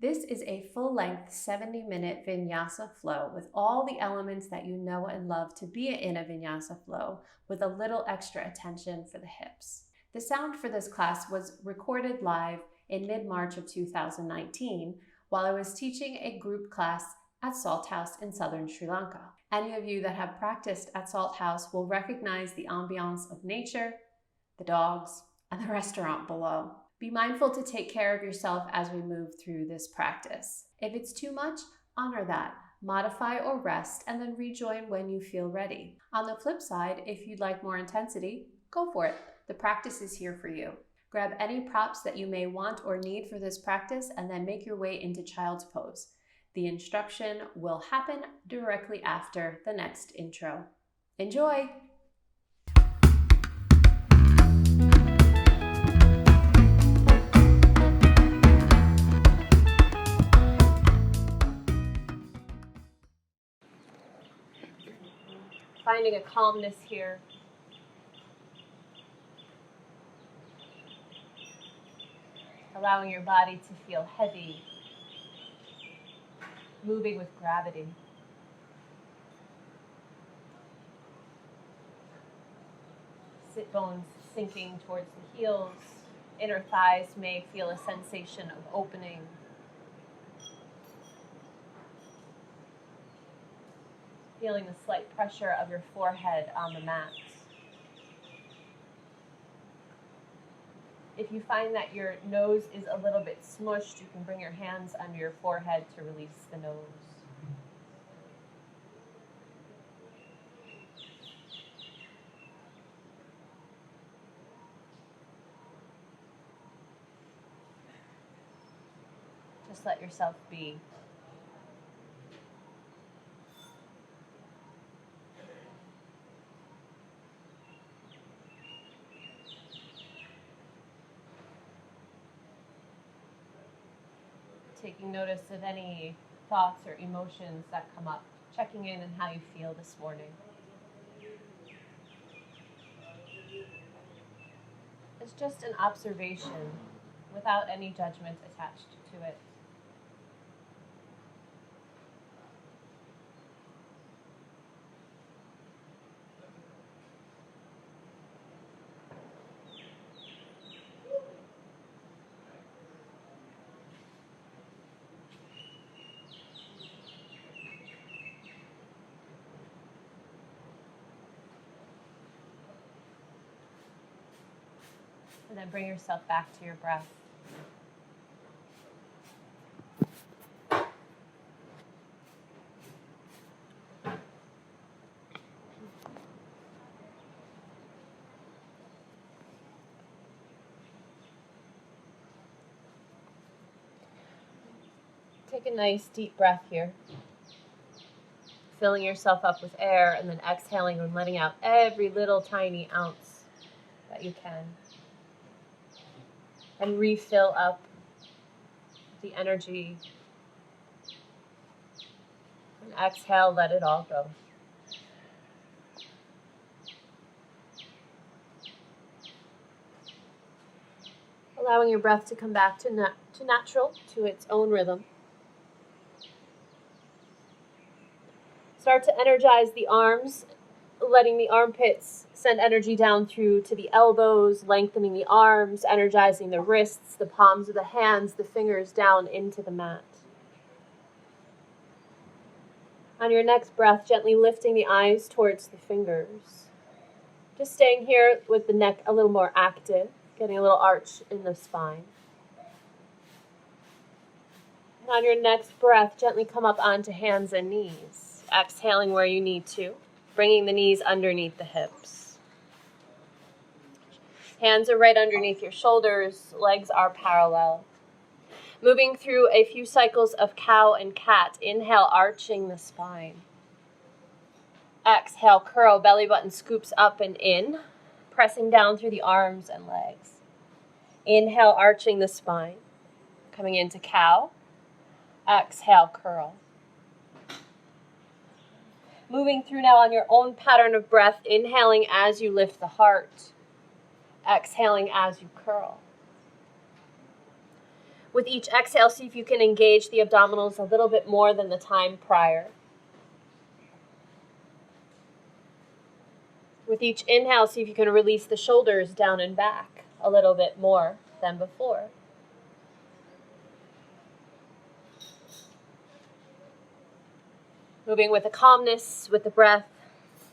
This is a full-length 70-minute Vinyasa flow with all the elements that you know and love to be in a Vinyasa flow with a little extra attention for the hips. The sound for this class was recorded live in mid-March of 2019 while I was teaching a group class at Salt House in Southern Sri Lanka. Any of you that have practiced at Salt House will recognize the ambiance of nature, the dogs, and the restaurant below. Be mindful to take care of yourself as we move through this practice. If it's too much, honor that. Modify or rest, and then rejoin when you feel ready. On the flip side, if you'd like more intensity, go for it. The practice is here for you. Grab any props that you may want or need for this practice, and then make your way into child's pose. The instruction will happen directly after the next intro. Enjoy! Finding a calmness here. Allowing your body to feel heavy, moving with gravity. Sit bones sinking towards the heels. Inner thighs may feel a sensation of opening. Feeling the slight pressure of your forehead on the mat. If you find that your nose is a little bit smushed, you can bring your hands under your forehead to release the nose. Just let yourself be. Taking notice of any thoughts or emotions that come up, checking in on how you feel this morning. It's just an observation without any judgment attached to it. And then bring yourself back to your breath. Take a nice deep breath here. Filling yourself up with air and then exhaling and letting out every little tiny ounce that you can. And refill up the energy. And exhale, let it all go. Allowing your breath to come back to natural, to its own rhythm. Start to energize the arms, letting the armpits send energy down through to the elbows, lengthening the arms, energizing the wrists, the palms of the hands, the fingers down into the mat. On your next breath, gently lifting the eyes towards the fingers. Just staying here with the neck a little more active, getting a little arch in the spine. And on your next breath, gently come up onto hands and knees, exhaling where you need to, bringing the knees underneath the hips. Hands are right underneath your shoulders, legs are parallel. Moving through a few cycles of cow and cat. Inhale, arching the spine. Exhale, curl, belly button scoops up and in, pressing down through the arms and legs. Inhale, arching the spine. Coming into cow. Exhale, curl. Moving through now on your own pattern of breath, inhaling as you lift the heart. Exhaling as you curl. With each exhale, see if you can engage the abdominals a little bit more than the time prior. With each inhale, see if you can release the shoulders down and back a little bit more than before. Moving with the calmness, with the breath,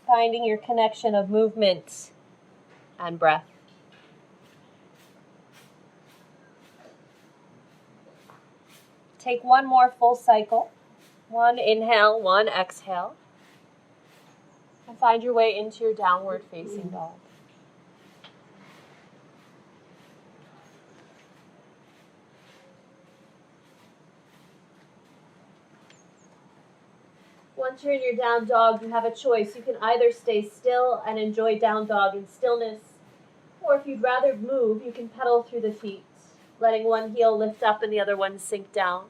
finding your connection of movement and breath. Take one more full cycle. One inhale, one exhale. And find your way into your downward facing dog. Once you're in your down dog, you have a choice. You can either stay still and enjoy down dog in stillness, or if you'd rather move, you can pedal through the feet, letting one heel lift up and the other one sink down.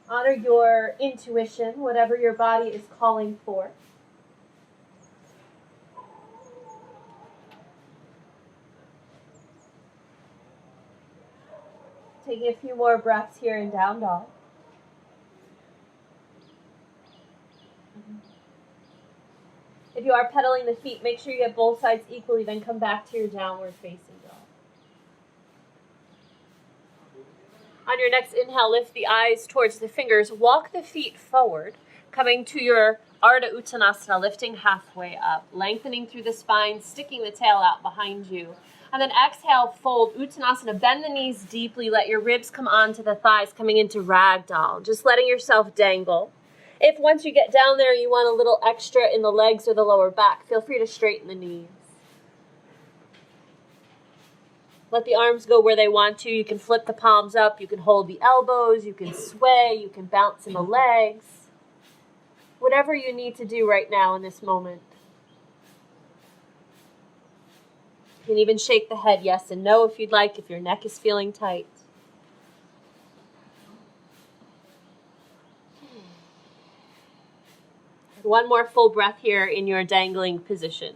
Honor your intuition, whatever your body is calling for. Taking a few more breaths here in down dog. If you are pedaling the feet, make sure you get both sides equally, then come back to your downward facing dog. On your next inhale, lift the eyes towards the fingers. Walk the feet forward, coming to your Ardha Uttanasana, lifting halfway up, lengthening through the spine, sticking the tail out behind you. And then exhale, fold Uttanasana. Bend the knees deeply. Let your ribs come onto the thighs, coming into ragdoll. Just letting yourself dangle. If once you get down there, you want a little extra in the legs or the lower back, feel free to straighten the knees. Let the arms go where they want to. You can flip the palms up. You can hold the elbows. You can sway. You can bounce in the legs. Whatever you need to do right now in this moment. You can even shake the head yes and no if you'd like, if your neck is feeling tight. One more full breath here in your dangling position.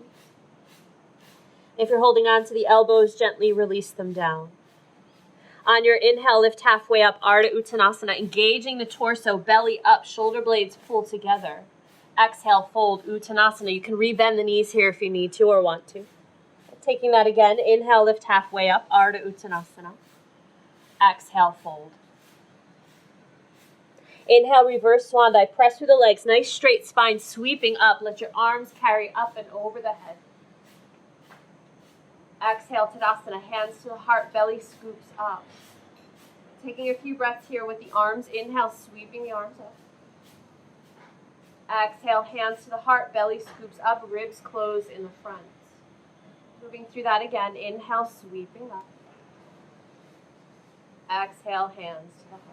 If you're holding on to the elbows, gently release them down. On your inhale, lift halfway up, Ardha Uttanasana, engaging the torso, belly up, shoulder blades pull together. Exhale, fold Uttanasana. You can rebend the knees here if you need to or want to. Taking that again, inhale, lift halfway up, Ardha Uttanasana. Exhale, fold. Inhale, reverse swan dive. Press through the legs, nice straight spine, sweeping up. Let your arms carry up and over the head. Exhale, Tadasana, hands to the heart, belly scoops up. Taking a few breaths here with the arms. Inhale, sweeping the arms up. Exhale, hands to the heart, belly scoops up, ribs close in the front. Moving through that again. Inhale, sweeping up. Exhale, hands to the heart.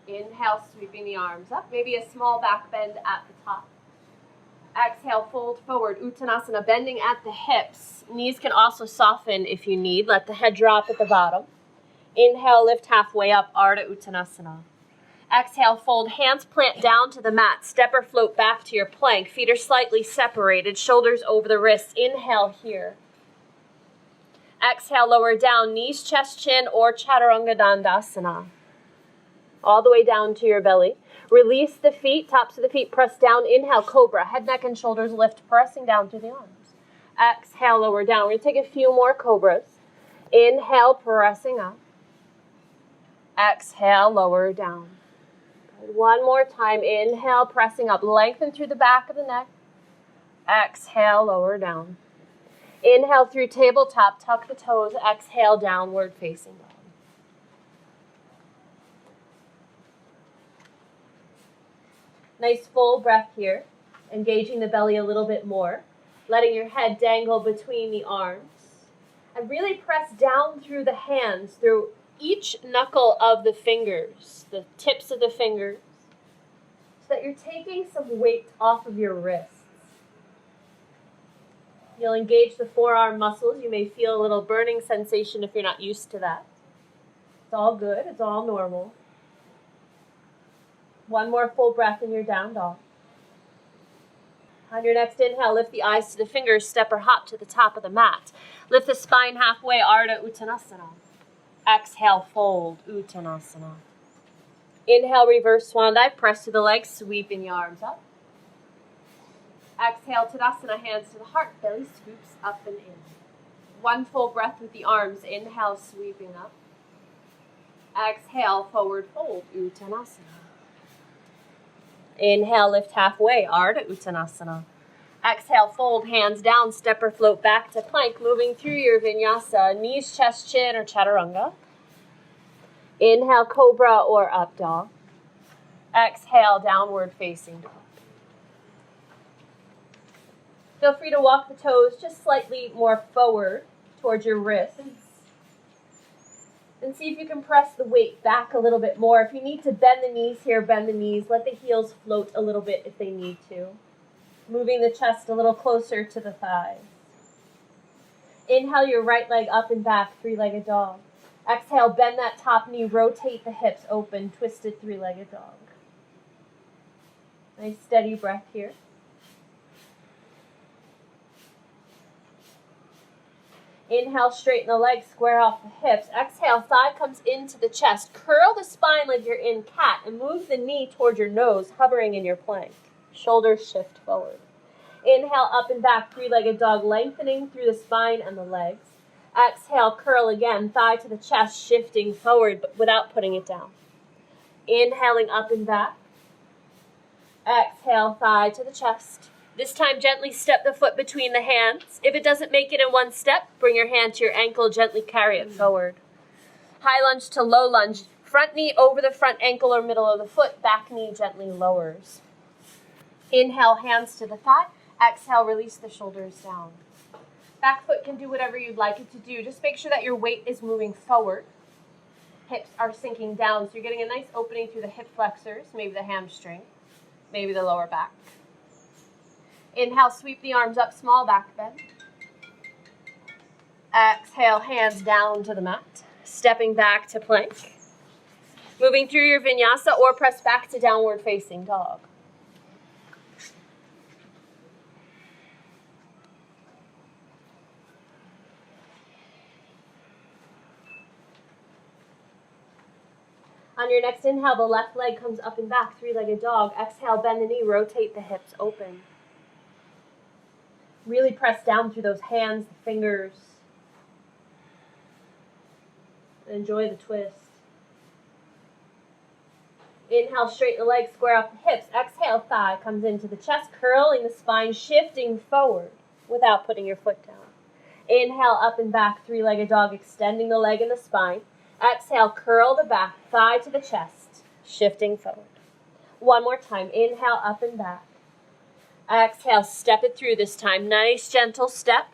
Inhale, sweeping the arms up. Maybe a small back bend at the top. Exhale, fold forward, Uttanasana, bending at the hips. Knees can also soften if you need. Let the head drop at the bottom. Inhale, lift halfway up, Ardha Uttanasana. Exhale, fold, hands plant down to the mat. Step or float back to your plank. Feet are slightly separated, shoulders over the wrists. Inhale here. Exhale, lower down, knees, chest, chin, or Chaturanga Dandasana. All the way down to your belly. Release the feet, tops of the feet, press down. Inhale, cobra, head, neck, and shoulders lift, pressing down through the arms. Exhale, lower down. We're going to take a few more cobras. Inhale, pressing up. Exhale, lower down. One more time. Inhale, pressing up. Lengthen through the back of the neck. Exhale, lower down. Inhale through tabletop, tuck the toes. Exhale, downward facing dog. Nice full breath here, engaging the belly a little bit more, letting your head dangle between the arms, and really press down through the hands, through each knuckle of the fingers, the tips of the fingers, so that you're taking some weight off of your wrists. You'll engage the forearm muscles. You may feel a little burning sensation if you're not used to that. It's all good. It's all normal. One more full breath in your down dog. On your next inhale, lift the eyes to the fingers, step or hop to the top of the mat. Lift the spine halfway, Ardha Uttanasana. Exhale, fold, Uttanasana. Inhale, reverse swan dive, press to the legs, sweeping the arms up. Exhale, Tadasana, hands to the heart, belly scoops up and in. One full breath with the arms, inhale, sweeping up. Exhale, forward fold, Uttanasana. Inhale, lift halfway, Ardha Uttanasana. Exhale, fold, hands down, step or float back to plank, moving through your vinyasa, knees, chest, chin, or chaturanga. Inhale, cobra or up dog. Exhale, downward facing dog. Feel free to walk the toes just slightly more forward towards your wrists. And see if you can press the weight back a little bit more. If you need to bend the knees here, bend the knees. Let the heels float a little bit if they need to. Moving the chest a little closer to the thighs. Inhale your right leg up and back, three-legged dog. Exhale, bend that top knee, rotate the hips open, twisted three-legged dog. Nice steady breath here. Inhale, straighten the legs, square off the hips. Exhale, thigh comes into the chest. Curl the spine like you're in cat and move the knee toward your nose, hovering in your plank. Shoulders shift forward. Inhale, up and back, three-legged dog, lengthening through the spine and the legs. Exhale, curl again, thigh to the chest, shifting forward but without putting it down. Inhaling up and back. Exhale, thigh to the chest. This time, gently step the foot between the hands. If it doesn't make it in one step, bring your hand to your ankle, gently carry it forward. High lunge to low lunge. Front knee over the front ankle or middle of the foot, back knee gently lowers. Inhale, hands to the thigh. Exhale, release the shoulders down. Back foot can do whatever you'd like it to do. Just make sure that your weight is moving forward. Hips are sinking down, so you're getting a nice opening through the hip flexors, maybe the hamstring, maybe the lower back. Inhale, sweep the arms up, small back bend. Exhale, hands down to the mat. Stepping back to plank. Moving through your vinyasa or press back to downward facing dog. On your next inhale, the left leg comes up and back, three-legged dog. Exhale, bend the knee, rotate the hips open. Really press down through those hands, the fingers. Enjoy the twist. Inhale, straighten the legs, square off the hips. Exhale, thigh comes into the chest, curling the spine, shifting forward without putting your foot down. Inhale, up and back, three-legged dog, extending the leg and the spine. Exhale, curl the back, thigh to the chest, shifting forward. One more time. Inhale, up and back. Exhale, step it through this time. Nice, gentle step.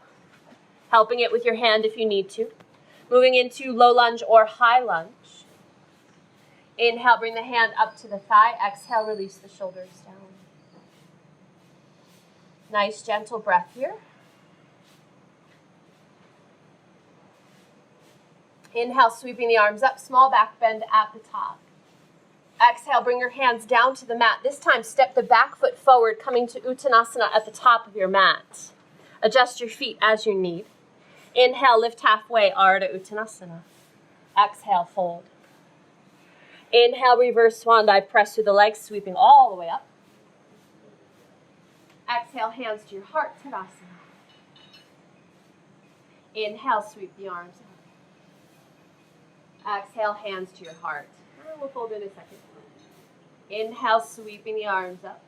Helping it with your hand if you need to. Moving into low lunge or high lunge. Inhale, bring the hand up to the thigh. Exhale, release the shoulders down. Nice, gentle breath here. Inhale, sweeping the arms up, small back bend at the top. Exhale, bring your hands down to the mat. This time, step the back foot forward, coming to Uttanasana at the top of your mat. Adjust your feet as you need. Inhale, lift halfway, Ardha Uttanasana. Exhale, fold. Inhale, reverse swan dive, press through the legs, sweeping all the way up. Exhale, hands to your heart, Tadasana. Inhale, sweep the arms up. Exhale, hands to your heart. We'll fold in a second. Inhale, sweeping the arms up.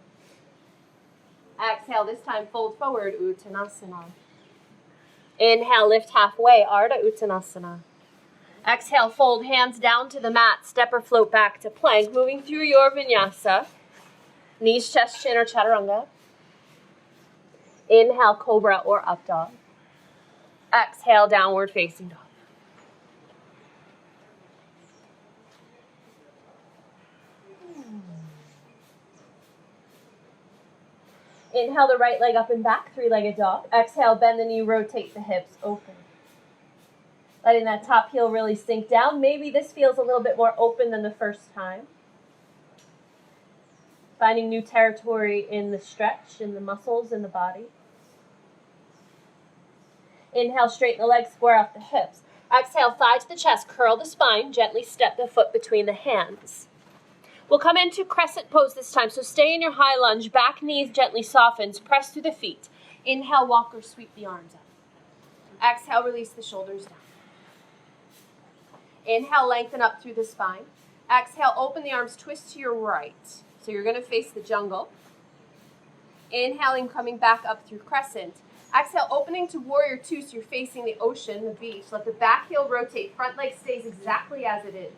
Exhale, this time fold forward, Uttanasana. Inhale, lift halfway, Ardha Uttanasana. Exhale, fold hands down to the mat, step or float back to plank, moving through your vinyasa. Knees, chest, chin, or chaturanga. Inhale, cobra or up dog. Exhale, downward facing dog. Inhale the right leg up and back, three-legged dog. Exhale, bend the knee, rotate the hips open. Letting that top heel really sink down. Maybe this feels a little bit more open than the first time. Finding new territory in the stretch, in the muscles, in the body. Inhale, straighten the legs, square off the hips. Exhale, thigh to the chest, curl the spine, gently step the foot between the hands. We'll come into crescent pose this time, so stay in your high lunge, back knees gently softens, press through the feet. Inhale, walk or sweep the arms up. Exhale, release the shoulders down. Inhale, lengthen up through the spine. Exhale, open the arms, twist to your right. So you're going to face the jungle. Inhaling, coming back up through crescent. Exhale, opening to warrior two, so you're facing the ocean, the beach. Let the back heel rotate, front leg stays exactly as it is.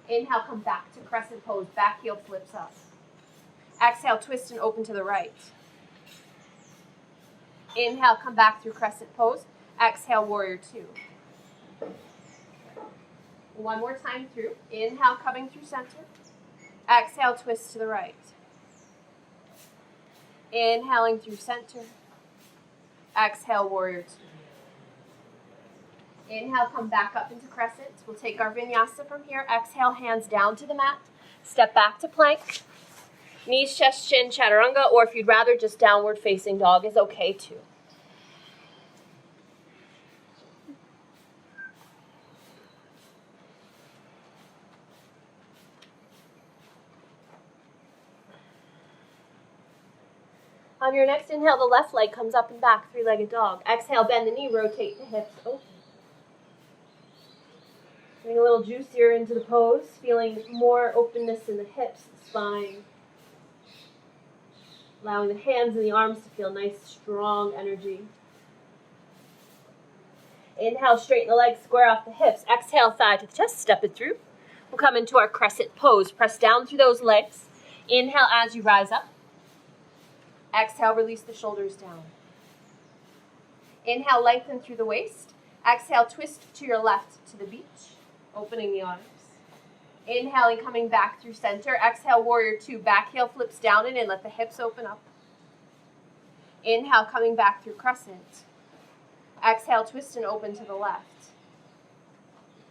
Inhale, come back to crescent pose, back heel flips up. Exhale, twist and open to the right. Inhale, come back through crescent pose. Exhale, warrior two. One more time through. Inhale, coming through center. Exhale, twist to the right. Inhaling through center. Exhale, warrior two. Inhale, come back up into crescent. We'll take our vinyasa from here. Exhale, hands down to the mat. Step back to plank. Knees, chest, chin, chaturanga, or if you'd rather, just downward facing dog is okay too. On your next inhale, the left leg comes up and back, three-legged dog. Exhale, bend the knee, rotate the hips, open. Getting a little juicier into the pose, feeling more openness in the hips, the spine. Allowing the hands and the arms to feel nice, strong energy. Inhale, straighten the legs, square off the hips. Exhale, thigh to the chest, step it through. We'll come into our crescent pose. Press down through those legs. Inhale as you rise up. Exhale, release the shoulders down. Inhale, lengthen through the waist. Exhale, twist to your left to the beach, opening the arms. Inhaling, coming back through center. Exhale, warrior two. Back heel flips down and in. Let the hips open up. Inhale, coming back through crescent. Exhale, twist and open to the left.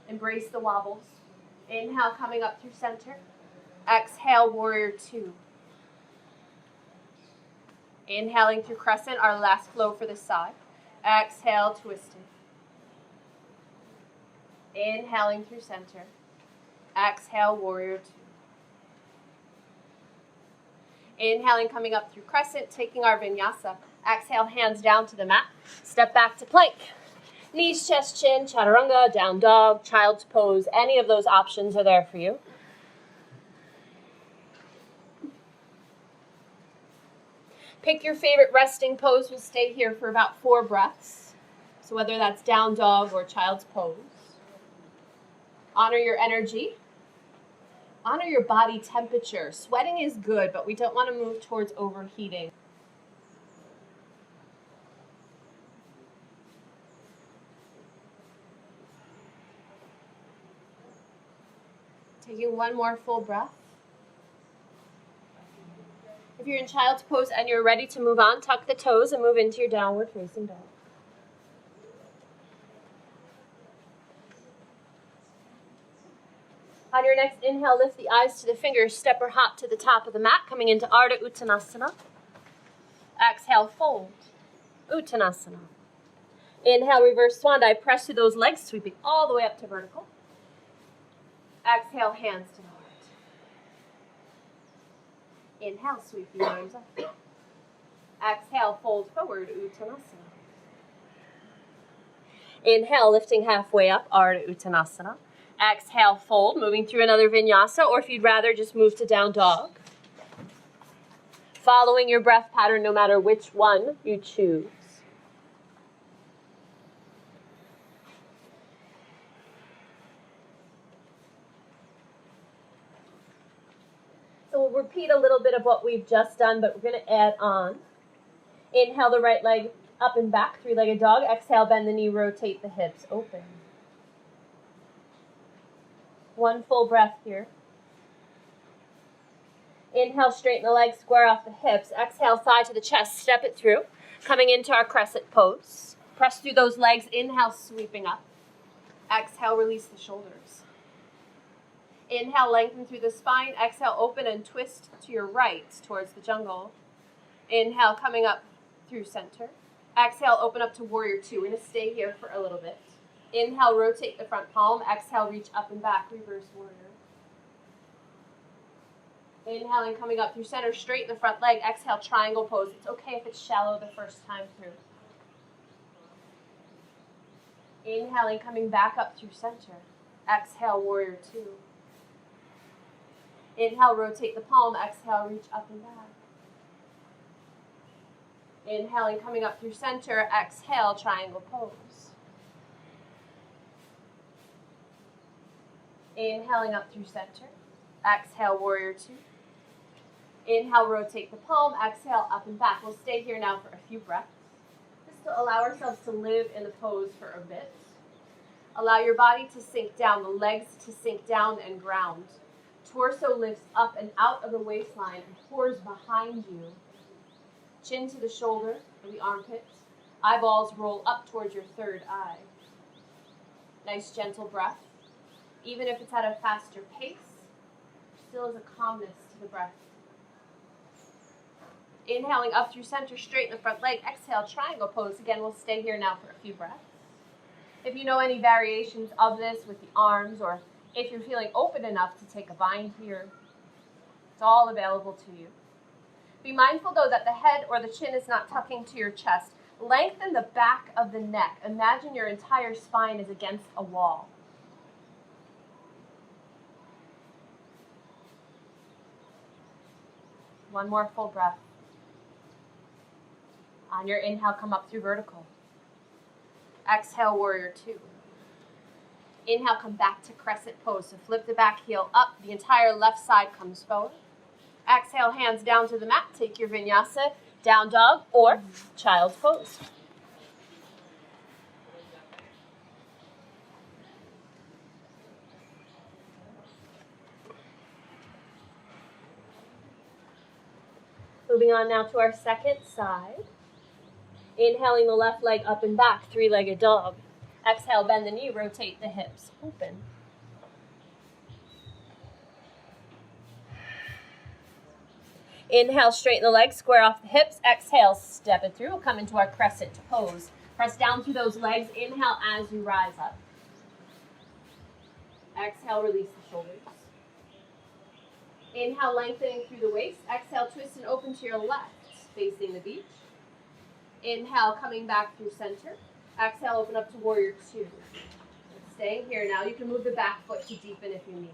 Embrace the wobbles. Inhale, coming up through center. Exhale, warrior two. Inhaling through crescent, our last flow for this side. Exhale, twisting. Inhaling through center. Exhale, warrior two. Inhaling, coming up through crescent, taking our vinyasa. Exhale, hands down to the mat. Step back to plank. Knees, chest, chin, chaturanga, down dog, child's pose. Any of those options are there for you. Pick your favorite resting pose. We'll stay here for about 4 breaths. So whether that's down dog or child's pose. Honor your energy. Honor your body temperature. Sweating is good, but we don't want to move towards overheating. Taking one more full breath. If you're in child's pose and you're ready to move on, tuck the toes and move into your downward facing dog. On your next inhale, lift the eyes to the fingers, step or hop to the top of the mat, coming into Ardha Uttanasana. Exhale, fold. Uttanasana. Inhale, reverse swan dive, press through those legs, sweeping all the way up to vertical. Exhale, hands to the heart. Inhale, sweep the arms up. Exhale, fold forward, Uttanasana. Inhale, lifting halfway up, Ardha Uttanasana. Exhale, fold, moving through another vinyasa, or if you'd rather, just move to down dog. Following your breath pattern, no matter which one you choose. So we'll repeat a little bit of what we've just done, but we're going to add on. Inhale the right leg up and back, three-legged dog. Exhale, bend the knee, rotate the hips, open. One full breath here. Inhale, straighten the legs, square off the hips. Exhale, thigh to the chest, step it through. Coming into our crescent pose. Press through those legs. Inhale, sweeping up. Exhale, release the shoulders. Inhale, lengthen through the spine. Exhale, open and twist to your right towards the jungle. Inhale, coming up through center. Exhale, open up to warrior two. We're going to stay here for a little bit. Inhale, rotate the front palm. Exhale, reach up and back, reverse warrior. Inhaling, coming up through center, straighten the front leg. Exhale, triangle pose. It's okay if it's shallow the first time through. Inhaling, coming back up through center. Exhale, warrior two. Inhale, rotate the palm. Exhale, reach up and back. Inhaling, coming up through center. Exhale, triangle pose. Inhaling up through center. Exhale, warrior two. Inhale, rotate the palm. Exhale, up and back. We'll stay here now for a few breaths. Just to allow ourselves to live in the pose for a bit. Allow your body to sink down, the legs to sink down and ground. Torso lifts up and out of the waistline and pours behind you. Chin to the shoulder or the armpits. Eyeballs roll up towards your third eye. Nice gentle breath. Even if it's at a faster pace, still is a calmness to the breath. Inhaling up through center, straighten the front leg. Exhale, triangle pose. Again, we'll stay here now for a few breaths. If you know any variations of this with the arms, or if you're feeling open enough to take a bind here, it's all available to you. Be mindful, though, that the head or the chin is not tucking to your chest. Lengthen the back of the neck. Imagine your entire spine is against a wall. One more full breath. On your inhale, come up through vertical. Exhale, warrior two. Inhale, come back to crescent pose. So flip the back heel up. The entire left side comes forward. Exhale, hands down to the mat. Take your vinyasa, down dog, or child's pose. Moving on now to our second side. Inhaling the left leg up and back, three-legged dog. Exhale, bend the knee, rotate the hips, open. Inhale, straighten the legs, square off the hips. Exhale, step it through. We'll come into our crescent pose. Press down through those legs. Inhale as you rise up. Exhale, release the shoulders. Inhale, lengthening through the waist. Exhale, twist and open to your left, facing the beach. Inhale, coming back through center. Exhale, open up to warrior two. Staying here now. You can move the back foot to deepen if you need.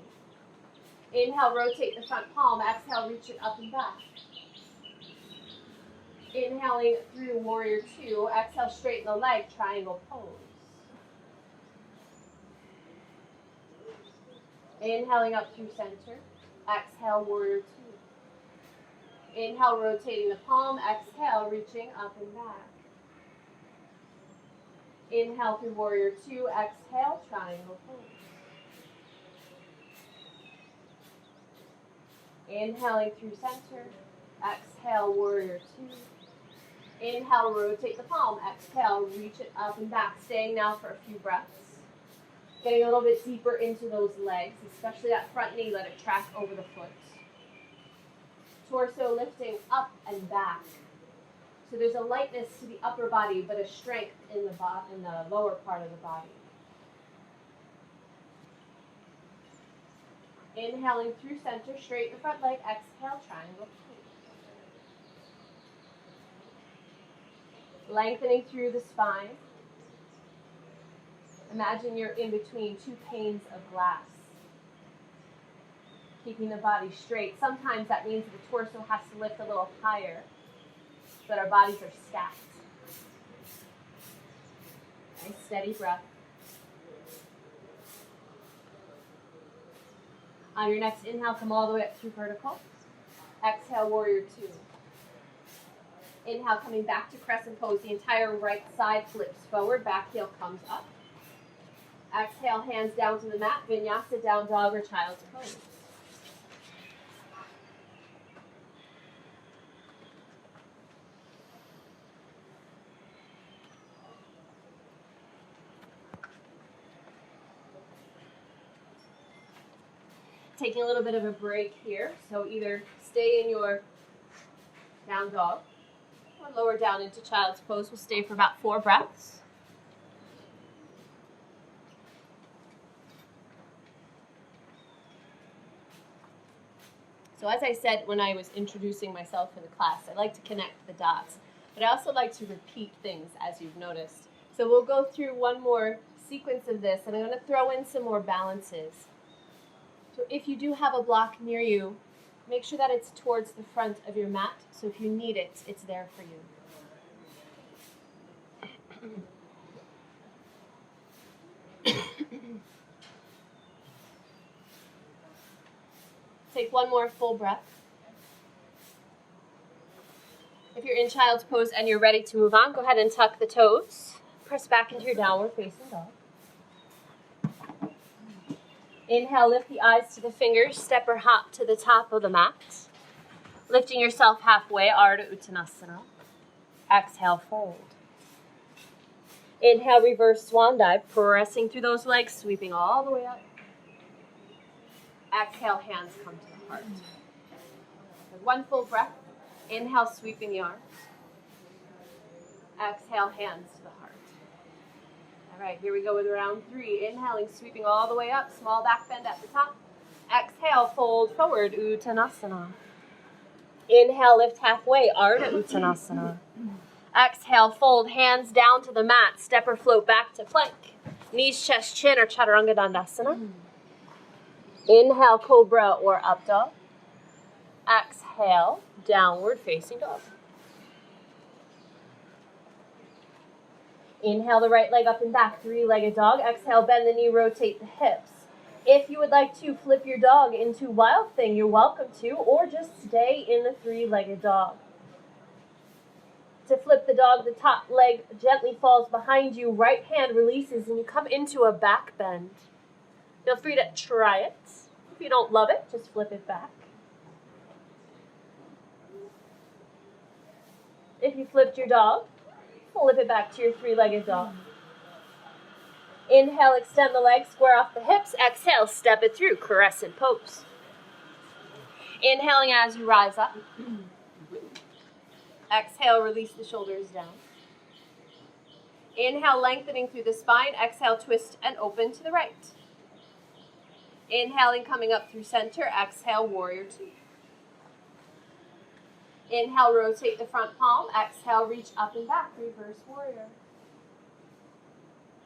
Inhale, rotate the front palm. Exhale, reach it up and back. Inhaling through warrior two. Exhale, straighten the leg, triangle pose. Inhaling up through center. Exhale, warrior two. Inhale, rotating the palm. Exhale, reaching up and back. Inhale through warrior two. Exhale, triangle pose. Inhaling through center. Exhale, warrior two. Inhale, rotate the palm. Exhale, reach it up and back. Staying now for a few breaths. Getting a little bit deeper into those legs, especially that front knee. Let it track over the foot. Torso lifting up and back. So there's a lightness to the upper body, but a strength in the lower part of the body. Inhaling through center, straighten the front leg. Exhale, triangle pose. Lengthening through the spine. Imagine you're in between two panes of glass. Keeping the body straight. Sometimes that means that the torso has to lift a little higher so that our bodies are stacked. Nice steady breath. On your next inhale, come all the way up through vertical. Exhale, warrior two. Inhale, coming back to crescent pose. The entire right side flips forward. Back heel comes up. Exhale, hands down to the mat. Vinyasa, down dog, or child's pose. taking a little bit of a break here. So either stay in your down dog or lower down into child's pose. We'll stay for about 4 breaths. So as I said when I was introducing myself for the class, I like to connect the dots, but I also like to repeat things as you've noticed. So we'll go through one more sequence of this, and I'm going to throw in some more balances. So if you do have a block near you, make sure that it's towards the front of your mat, so if you need it, it's there for you. Take one more full breath. If you're in child's pose and you're ready to move on, go ahead and tuck the toes. Press back into your downward facing dog. Inhale, lift the eyes to the fingers, step or hop to the top of the mat. Lifting yourself halfway, Ardha Uttanasana. Exhale, fold. Inhale, reverse swan dive, pressing through those legs, sweeping all the way up. Exhale, hands come to the heart. With one full breath, inhale, sweeping the arms. Exhale, hands to the heart. All right, here we go with round 3. Inhaling, sweeping all the way up, small back bend at the top. Exhale, fold forward, Uttanasana. Inhale, lift halfway, Ardha Uttanasana. Exhale, fold hands down to the mat, step or float back to plank. Knees, chest, chin, or Chaturanga Dandasana. Inhale, cobra or up dog. Exhale, downward facing dog. Inhale the right leg up and back, 3-legged dog. Exhale, bend the knee, rotate the hips. If you would like to flip your dog into wild thing, you're welcome to, or just stay in the 3-legged dog. To flip the dog, the top leg gently falls behind you, right hand releases, and you come into a back bend. Feel free to try it. If you don't love it, just flip it back. If you flipped your dog, flip it back to your 3-legged dog. Inhale, extend the legs, square off the hips. Exhale, step it through, crescent pose. Inhaling as you rise up. Exhale, release the shoulders down. Inhale, lengthening through the spine. Exhale, twist and open to the right. Inhaling, coming up through center. Exhale, warrior 2. Inhale, rotate the front palm. Exhale, reach up and back, reverse warrior.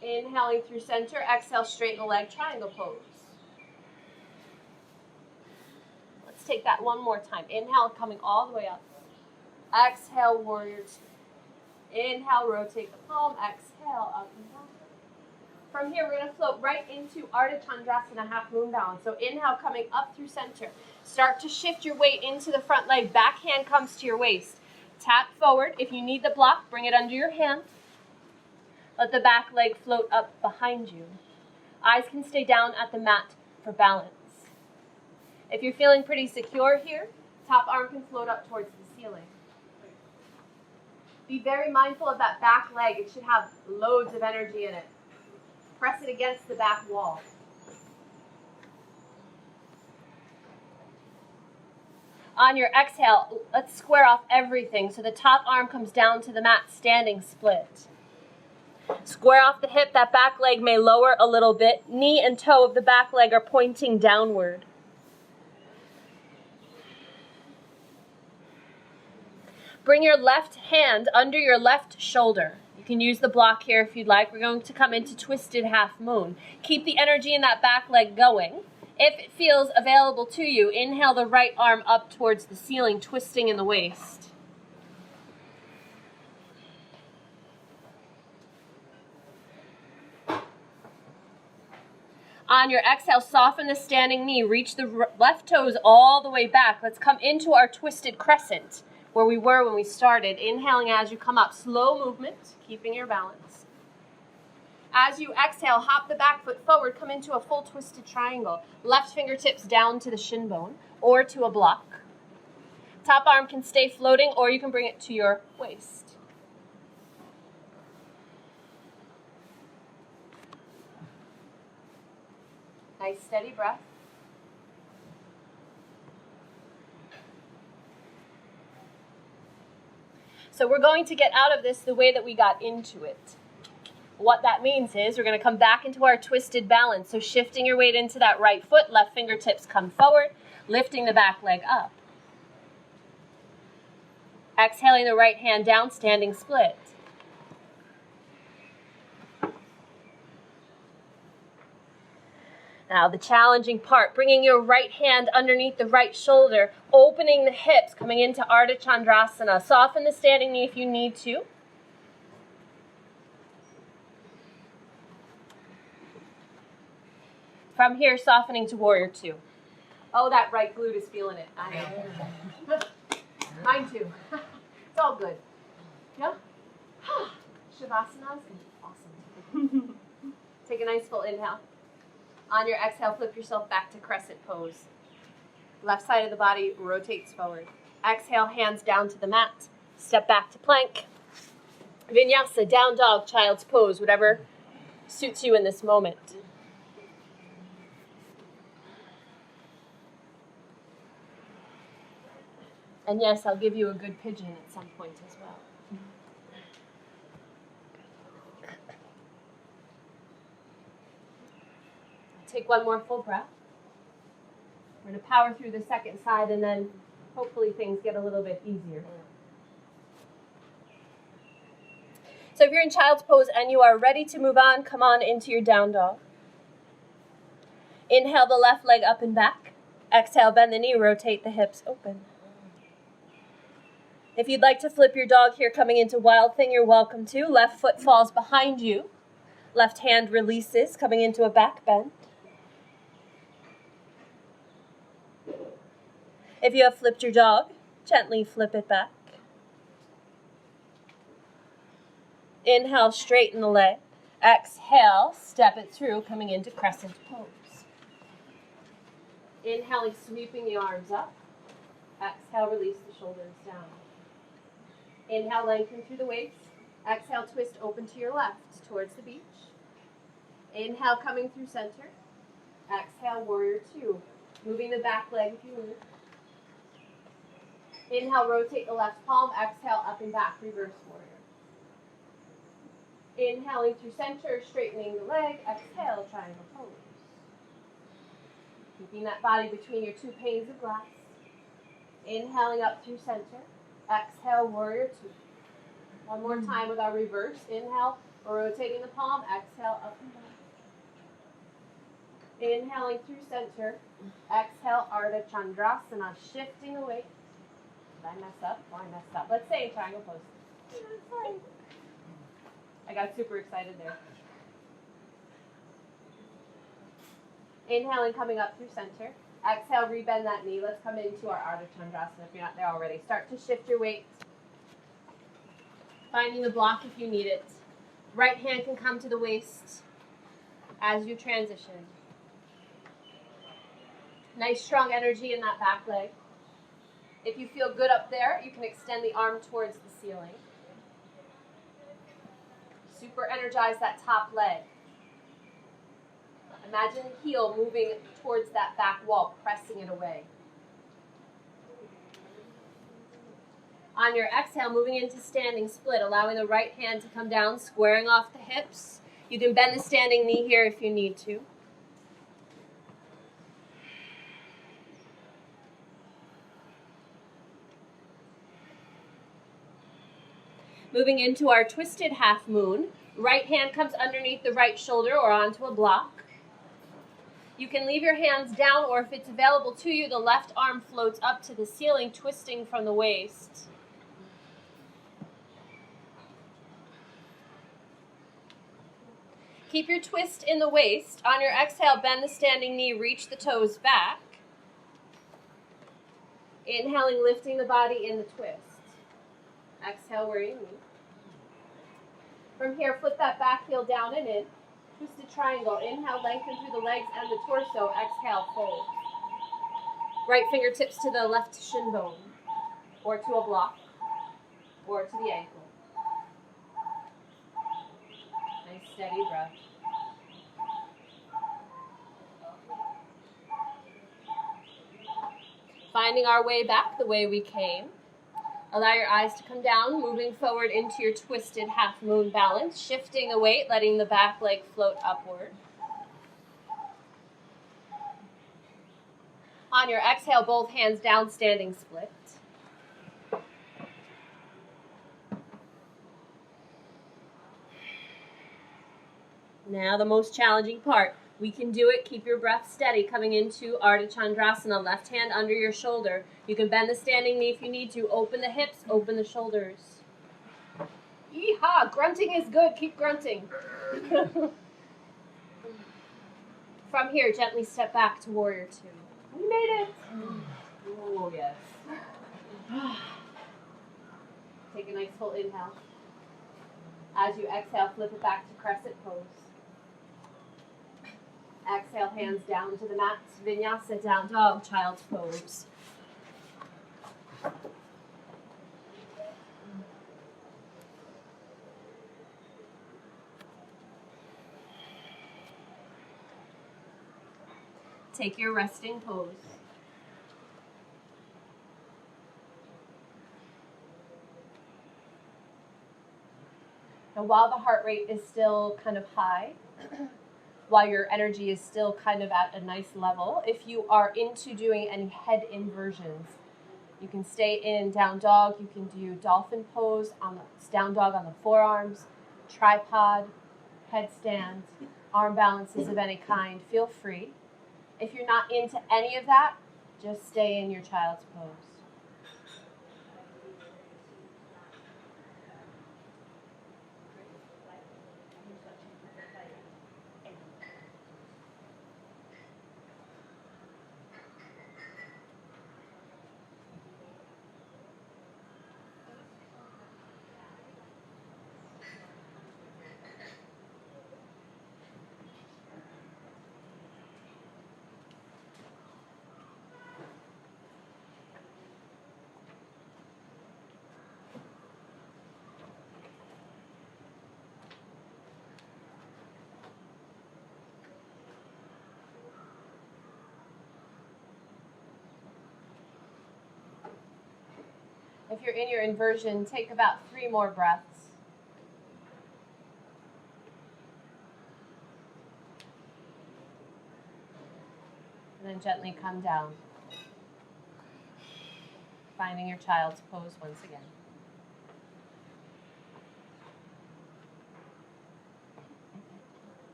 Inhaling through center. Exhale, straighten the leg, triangle pose. Let's take that one more time. Inhale, coming all the way up. Exhale, warrior 2. Inhale, rotate the palm. Exhale, up and down. From here, we're going to float right into Ardha Chandrasana, half moon balance. So inhale, coming up through center. Start to shift your weight into the front leg. Back hand comes to your waist. Tap forward. If you need the block, bring it under your hand. Let the back leg float up behind you. Eyes can stay down at the mat for balance. If you're feeling pretty secure here, top arm can float up towards the ceiling. Be very mindful of that back leg. It should have loads of energy in it. Press it against the back wall. On your exhale, let's square off everything. So the top arm comes down to the mat, standing split. Square off the hip. That back leg may lower a little bit. Knee and toe of the back leg are pointing downward. Bring your left hand under your left shoulder. You can use the block here if you'd like. We're going to come into twisted half moon. Keep the energy in that back leg going. If it feels available to you, inhale the right arm up towards the ceiling, twisting in the waist. On your exhale, soften the standing knee. Reach the left toes all the way back. Let's come into our twisted crescent, where we were when we started. Inhaling as you come up, slow movement, keeping your balance. As you exhale, hop the back foot forward, come into a full twisted triangle. Left fingertips down to the shin bone or to a block. Top arm can stay floating or you can bring it to your waist. Nice steady breath. So we're going to get out of this the way that we got into it. What that means is we're going to come back into our twisted balance. So shifting your weight into that right foot, left fingertips come forward, lifting the back leg up. Exhaling the right hand down, standing split. Now the challenging part, bringing your right hand underneath the right shoulder, opening the hips, coming into Ardha Chandrasana. Soften the standing knee if you need to. From here, softening to Warrior Two. Oh, that right glute is feeling it. I know. Mine too. It's all good. Yeah? Shavasana is awesome. Take a nice full inhale. On your exhale, flip yourself back to crescent pose. Left side of the body rotates forward. Exhale, hands down to the mat. Step back to plank. Vinyasa, down dog, child's pose, whatever suits you in this moment. And yes, I'll give you a good pigeon at some point as well. Take one more full breath. We're going to power through the second side and then hopefully things get a little bit easier. So if you're in child's pose and you are ready to move on, come on into your down dog. Inhale the left leg up and back. Exhale, bend the knee, rotate the hips open. If you'd like to flip your dog here, coming into Wild Thing, you're welcome to. Left foot falls behind you. Left hand releases, coming into a back bend. If you have flipped your dog, gently flip it back. Inhale, straighten the leg. Exhale, step it through, coming into crescent pose. Inhaling, sweeping the arms up. Exhale, release the shoulders down. Inhale, lengthen through the waist. Exhale, twist open to your left towards the beach. Inhale, coming through center. Exhale, Warrior Two. Moving the back leg if you move. Inhale, rotate the left palm. Exhale, up and back, reverse warrior. Inhaling through center, straightening the leg. Exhale, triangle pose. Keeping that body between your two panes of glass. Inhaling up through center. Exhale, Warrior Two. One more time with our reverse. Inhale, rotating the palm. Exhale, up and back. Inhaling through center. Exhale, Ardha Chandrasana, shifting the weight. Did I mess up? Oh, I messed up. Let's say in triangle pose. Sorry. I got super excited there. Inhaling, coming up through center. Exhale, rebend that knee. Let's come into our Ardha Chandrasana if you're not there already. Start to shift your weight. Finding the block if you need it. Right hand can come to the waist as you transition. Nice strong energy in that back leg. If you feel good up there, you can extend the arm towards the ceiling. Super energize that top leg. Imagine the heel moving towards that back wall, pressing it away. On your exhale, moving into standing split, allowing the right hand to come down, squaring off the hips. You can bend the standing knee here if you need to. Moving into our twisted half moon. Right hand comes underneath the right shoulder or onto a block. You can leave your hands down, or if it's available to you, the left arm floats up to the ceiling, twisting from the waist. Keep your twist in the waist. On your exhale, bend the standing knee, reach the toes back. Inhaling, lifting the body in the twist. Exhale where you need. From here, flip that back heel down and in. Twisted triangle. Inhale, lengthen through the legs and the torso. Exhale, fold. Right fingertips to the left shin bone, or to a block, or to the ankle. Nice steady breath. Finding our way back the way we came. Allow your eyes to come down, moving forward into your twisted half moon balance, shifting the weight, letting the back leg float upward. On your exhale, both hands down, standing split. Now the most challenging part. We can do it. Keep your breath steady. Coming into Ardha Chandrasana, left hand under your shoulder. You can bend the standing knee if you need to. Open the hips, open the shoulders. Yeehaw! Grunting is good. Keep grunting. From here, gently step back to Warrior Two. We made it. Oh, yes. Take a nice full inhale. As you exhale, flip it back to Crescent Pose. Exhale, hands down to the mat. Vinyasa, down dog, child's pose. Take your resting pose. And while the heart rate is still kind of high, while your energy is still kind of at a nice level, if you are into doing any head inversions, you can stay in down dog, you can do dolphin pose, on the down dog on the forearms, tripod, headstand, arm balances of any kind, feel free. If you're not into any of that, just stay in your child's pose. If you're in your inversion, take about 3 more breaths. And then gently come down. Finding your child's pose once again.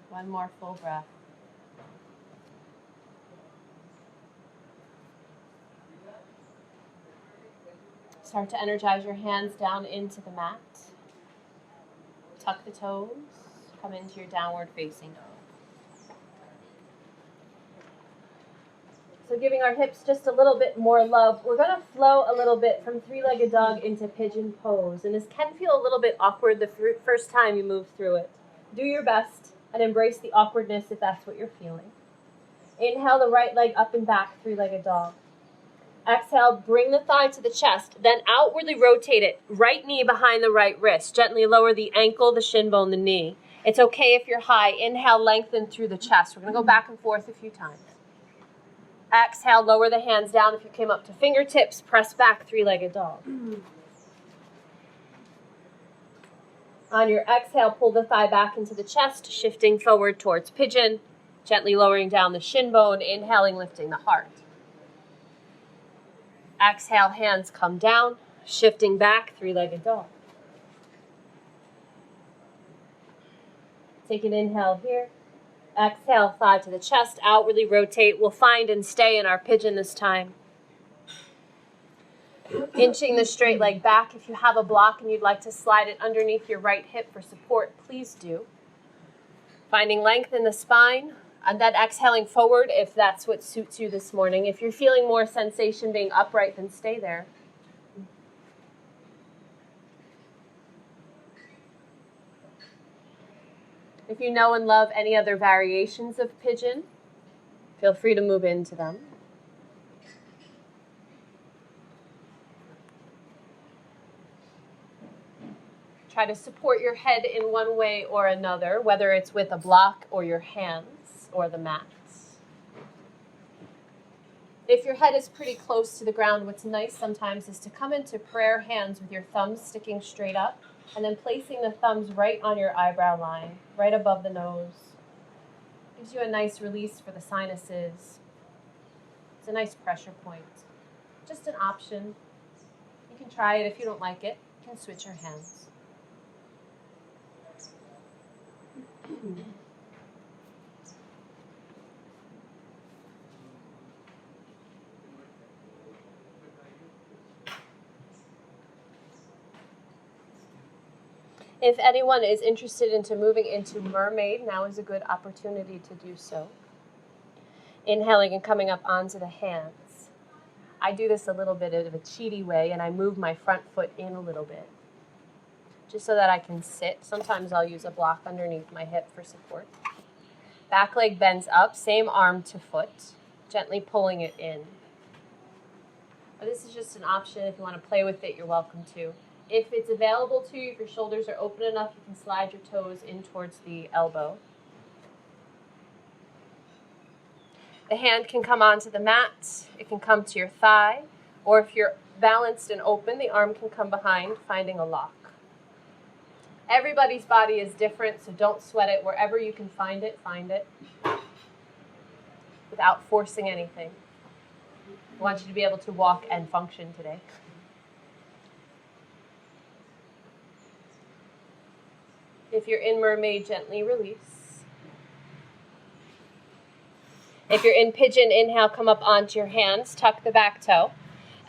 One more full breath. Start to energize your hands down into the mat. Tuck the toes. Come into your downward facing dog. So giving our hips just a little bit more love, we're going to flow a little bit from three-legged dog into pigeon pose. And this can feel a little bit awkward the first time you move through it. Do your best and embrace the awkwardness if that's what you're feeling. Inhale the right leg up and back, three-legged dog. Exhale, bring the thigh to the chest, then outwardly rotate it. Right knee behind the right wrist. Gently lower the ankle, the shin bone, the knee. It's okay if you're high. Inhale, lengthen through the chest. We're going to go back and forth a few times. Exhale, lower the hands down. If you came up to fingertips, press back, three-legged dog. On your exhale, pull the thigh back into the chest, shifting forward towards pigeon, gently lowering down the shin bone, inhaling, lifting the heart. Exhale, hands come down, shifting back, three-legged dog. Take an inhale here. Exhale, thigh to the chest, outwardly rotate. We'll find and stay in our pigeon this time. Inching the straight leg back. If you have a block and you'd like to slide it underneath your right hip for support, please do. Finding length in the spine, and then exhaling forward if that's what suits you this morning. If you're feeling more sensation being upright, then stay there. If you know and love any other variations of pigeon, feel free to move into them. Try to support your head in one way or another, whether it's with a block or your hands or the mat. If your head is pretty close to the ground, what's nice sometimes is to come into prayer hands with your thumbs sticking straight up and then placing the thumbs right on your eyebrow line, right above the nose. Gives you a nice release for the sinuses. It's a nice pressure point. Just an option. You can try it. If you don't like it, you can switch your hands. If anyone is interested into moving into mermaid, now is a good opportunity to do so. Inhaling and coming up onto the hands. I do this a little bit of a cheaty way, and I move my front foot in a little bit, just so that I can sit. Sometimes I'll use a block underneath my hip for support. Back leg bends up, same arm to foot, gently pulling it in. But this is just an option. If you want to play with it, you're welcome to. If it's available to you, if your shoulders are open enough, you can slide your toes in towards the elbow. The hand can come onto the mat, it can come to your thigh, or if you're balanced and open, the arm can come behind, finding a lock. Everybody's body is different, so don't sweat it. Wherever you can find it, without forcing anything. I want you to be able to walk and function today. If you're in mermaid, gently release. If you're in pigeon, inhale, come up onto your hands, tuck the back toe.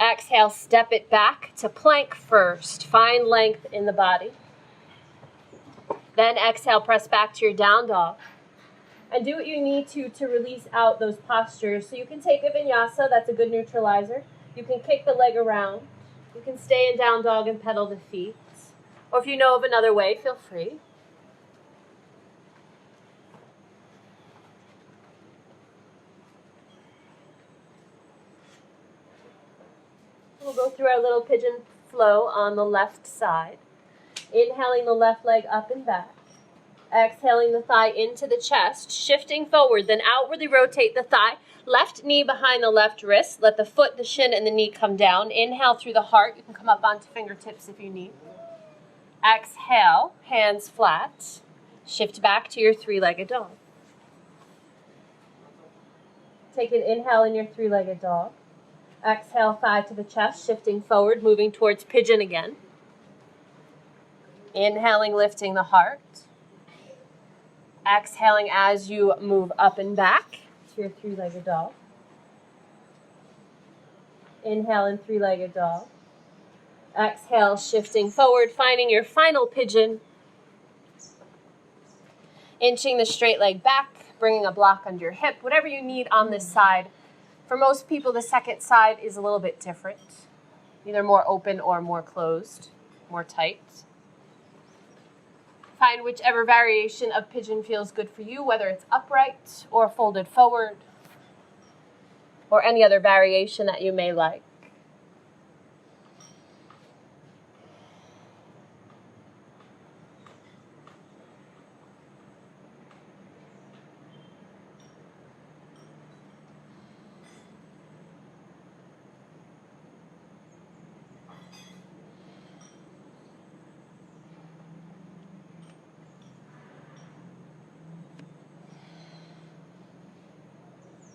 Exhale, step it back to plank first. Find length in the body. Then exhale, press back to your down dog. And do what you need to release out those postures. So you can take a vinyasa, that's a good neutralizer. You can kick the leg around. You can stay in down dog and pedal the feet. Or if you know of another way, feel free. We'll go through our little pigeon flow on the left side. Inhaling the left leg up and back. Exhaling the thigh into the chest, shifting forward, then outwardly rotate the thigh. Left knee behind the left wrist. Let the foot, the shin, and the knee come down. Inhale through the heart. You can come up onto fingertips if you need. Exhale, hands flat. Shift back to your three-legged dog. Take an inhale in your three-legged dog. Exhale, thigh to the chest, shifting forward, moving towards pigeon again. Inhaling, lifting the heart. Exhaling as you move up and back to your three-legged dog. Inhale in three-legged dog. Exhale, shifting forward, finding your final pigeon. Inching the straight leg back, bringing a block under your hip, whatever you need on this side. For most people, the second side is a little bit different. Either more open or more closed, more tight. Find whichever variation of pigeon feels good for you, whether it's upright or folded forward, or any other variation that you may like.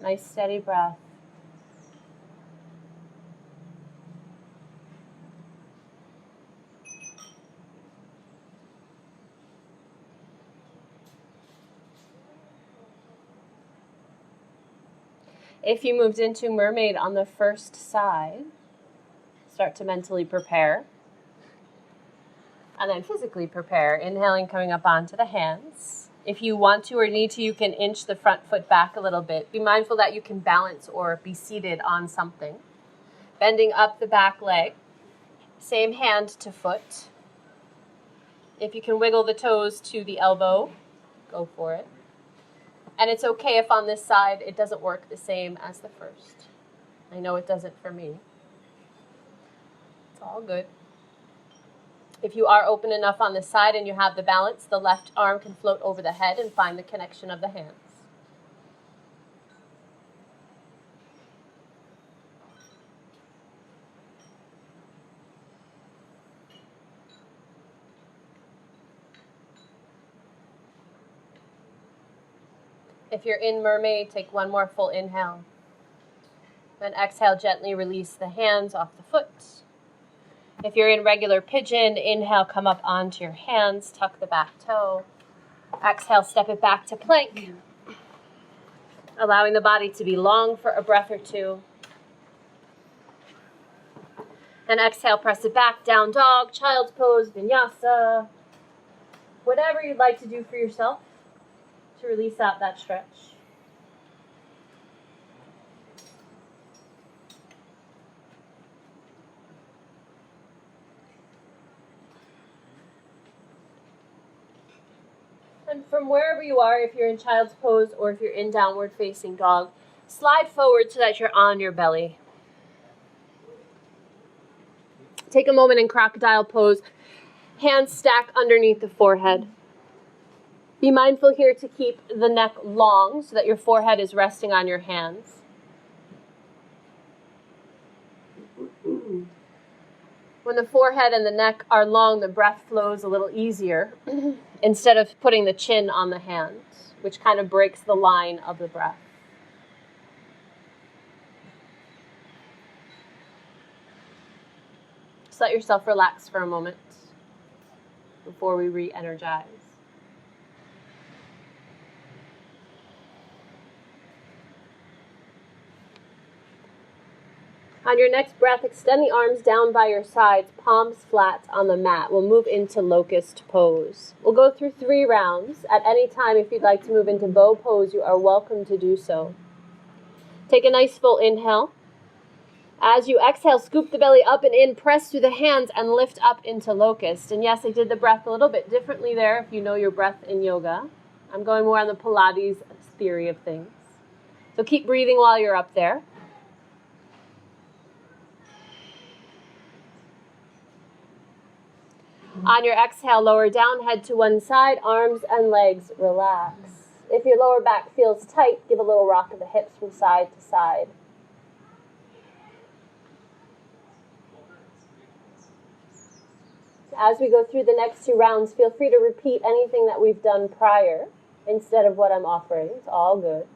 Nice steady breath. If you moved into mermaid on the first side, start to mentally prepare. And then physically prepare. Inhaling, coming up onto the hands. If you want to or need to, you can inch the front foot back a little bit. Be mindful that you can balance or be seated on something. Bending up the back leg. Same hand to foot. If you can wiggle the toes to the elbow, go for it. And it's okay if on this side it doesn't work the same as the first. I know it doesn't for me. It's all good. If you are open enough on the side and you have the balance, the left arm can float over the head and find the connection of the hands. If you're in mermaid, take one more full inhale. Then exhale, gently release the hands off the foot. If you're in regular pigeon, inhale, come up onto your hands, tuck the back toe. Exhale, step it back to plank. Allowing the body to be long for a breath or two. And exhale, press it back, down dog, child's pose, vinyasa. Whatever you'd like to do for yourself to release out that stretch. And from wherever you are, if you're in child's pose or if you're in downward facing dog, slide forward so that you're on your belly. Take a moment in crocodile pose. Hands stack underneath the forehead. Be mindful here to keep the neck long so that your forehead is resting on your hands. When the forehead and the neck are long, the breath flows a little easier instead of putting the chin on the hands, which kind of breaks the line of the breath. Just let yourself relax for a moment before we re-energize. On your next breath, extend the arms down by your sides, palms flat on the mat. We'll move into locust pose. We'll go through 3 rounds. At any time, if you'd like to move into bow pose, you are welcome to do so. Take a nice full inhale. As you exhale, scoop the belly up and in, press through the hands, and lift up into locust. And yes, I did the breath a little bit differently there if you know your breath in yoga. I'm going more on the Pilates theory of things. So keep breathing while you're up there. On your exhale, lower down, head to one side, arms and legs relax. If your lower back feels tight, give a little rock of the hips from side to side. As we go through the next 2 rounds, feel free to repeat anything that we've done prior instead of what I'm offering. It's all good.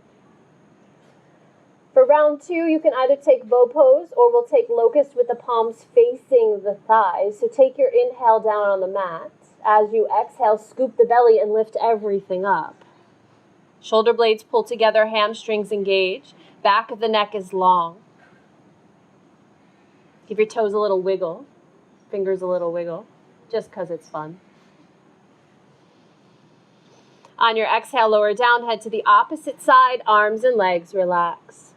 For round 2, you can either take bow pose or we'll take locust with the palms facing the thighs. So take your inhale down on the mat. As you exhale, scoop the belly and lift everything up. Shoulder blades pull together, hamstrings engage. Back of the neck is long. Give your toes a little wiggle, fingers a little wiggle, just because it's fun. On your exhale, lower down, head to the opposite side, arms and legs relax.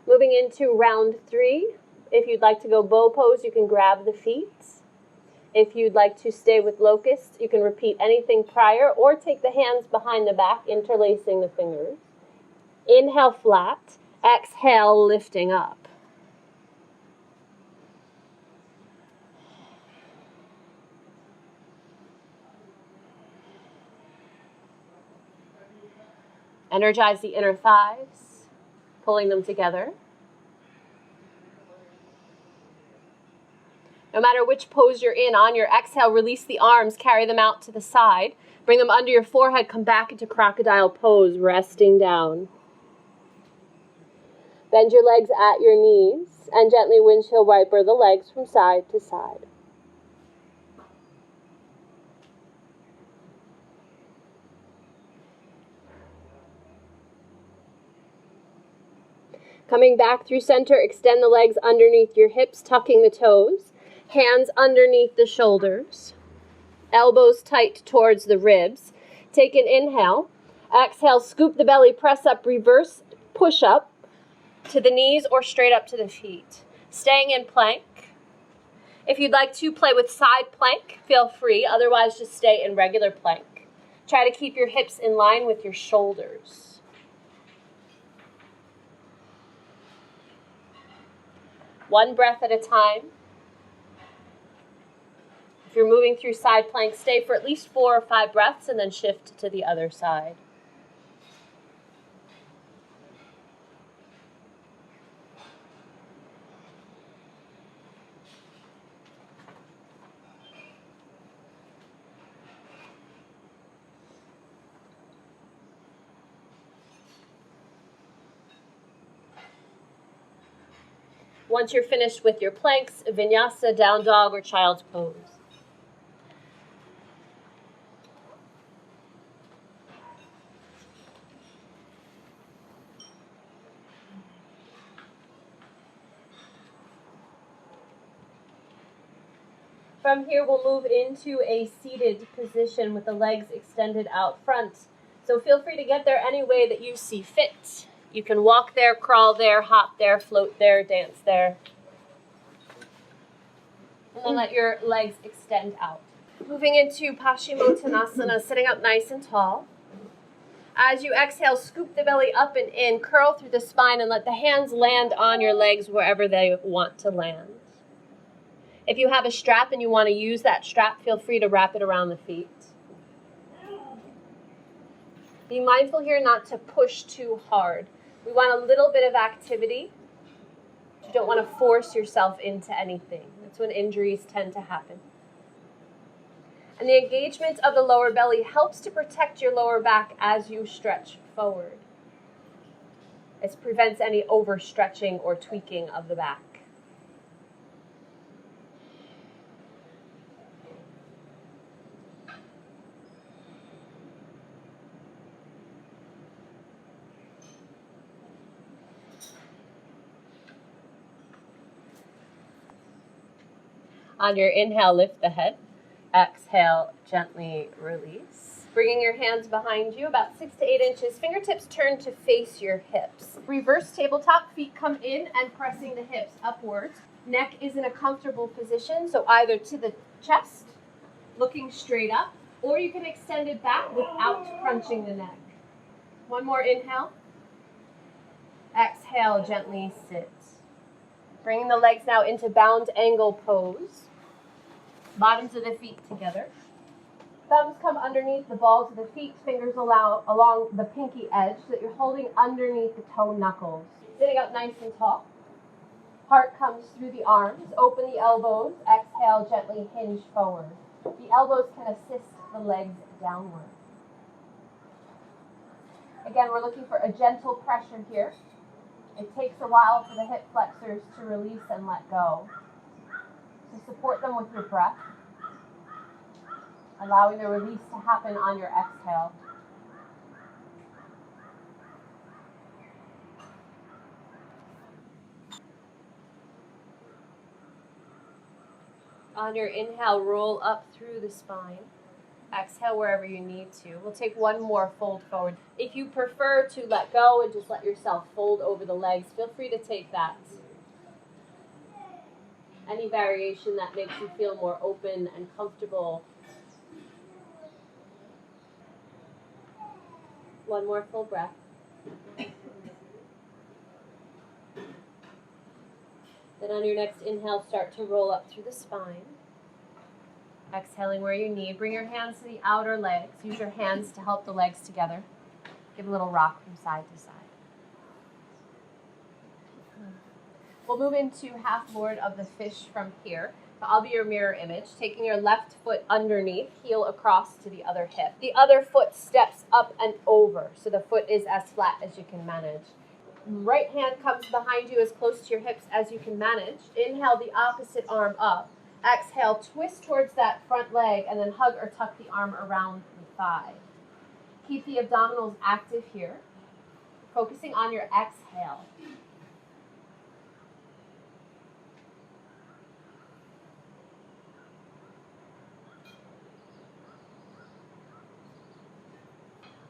Moving into round 3, if you'd like to go bow pose, you can grab the feet. If you'd like to stay with locust, you can repeat anything prior or take the hands behind the back, interlacing the fingers. Inhale flat, exhale lifting up. Energize the inner thighs, pulling them together. No matter which pose you're in, on your exhale, release the arms, carry them out to the side. Bring them under your forehead, come back into crocodile pose, resting down. Bend your legs at your knees and gently windshield wiper the legs from side to side. Coming back through center, extend the legs underneath your hips, tucking the toes. Hands underneath the shoulders. Elbows tight towards the ribs. Take an inhale. Exhale, scoop the belly, press up, reverse, push up to the knees or straight up to the feet. Staying in plank. If you'd like to play with side plank, feel free. Otherwise, just stay in regular plank. Try to keep your hips in line with your shoulders. One breath at a time. If you're moving through side plank, stay for at least 4 or 5 breaths and then shift to the other side. Once you're finished with your planks, Vinyasa, down dog, or child's pose. From here, we'll move into a seated position with the legs extended out front. So feel free to get there any way that you see fit. You can walk there, crawl there, hop there, float there, dance there. And then let your legs extend out. Moving into Paschimottanasana, sitting up nice and tall. As you exhale, scoop the belly up and in, curl through the spine, and let the hands land on your legs wherever they want to land. If you have a strap and you want to use that strap, feel free to wrap it around the feet. Be mindful here not to push too hard. We want a little bit of activity. You don't want to force yourself into anything. That's when injuries tend to happen. And the engagement of the lower belly helps to protect your lower back as you stretch forward. It prevents any overstretching or tweaking of the back. On your inhale, lift the head. Exhale, gently release. Bringing your hands behind you, about 6 to 8 inches. Fingertips turn to face your hips. Reverse tabletop, feet come in and pressing the hips upwards. Neck is in a comfortable position, so either to the chest, looking straight up, or you can extend it back without crunching the neck. One more inhale. Exhale, gently sit. Bringing the legs now into bound angle pose. Bottoms of the feet together. Thumbs come underneath the balls of the feet, fingers along the pinky edge so that you're holding underneath the toe knuckles. Sitting up nice and tall. Heart comes through the arms. Open the elbows. Exhale, gently hinge forward. The elbows can assist the legs downward. Again, we're looking for a gentle pressure here. It takes a while for the hip flexors to release and let go. So support them with your breath, allowing the release to happen on your exhale. On your inhale, roll up through the spine. Exhale wherever you need to. We'll take one more fold forward. If you prefer to let go and just let yourself fold over the legs, feel free to take that. Any variation that makes you feel more open and comfortable. One more full breath. Then on your next inhale, start to roll up through the spine. Exhaling where you need. Bring your hands to the outer legs. Use your hands to help the legs together. Give a little rock from side to side. We'll move into half lord of the fish from here. So I'll be your mirror image, taking your left foot underneath, heel across to the other hip. The other foot steps up and over, so the foot is as flat as you can manage. Right hand comes behind you as close to your hips as you can manage. Inhale the opposite arm up. Exhale, twist towards that front leg and then hug or tuck the arm around the thigh. Keep the abdominals active here, focusing on your exhale.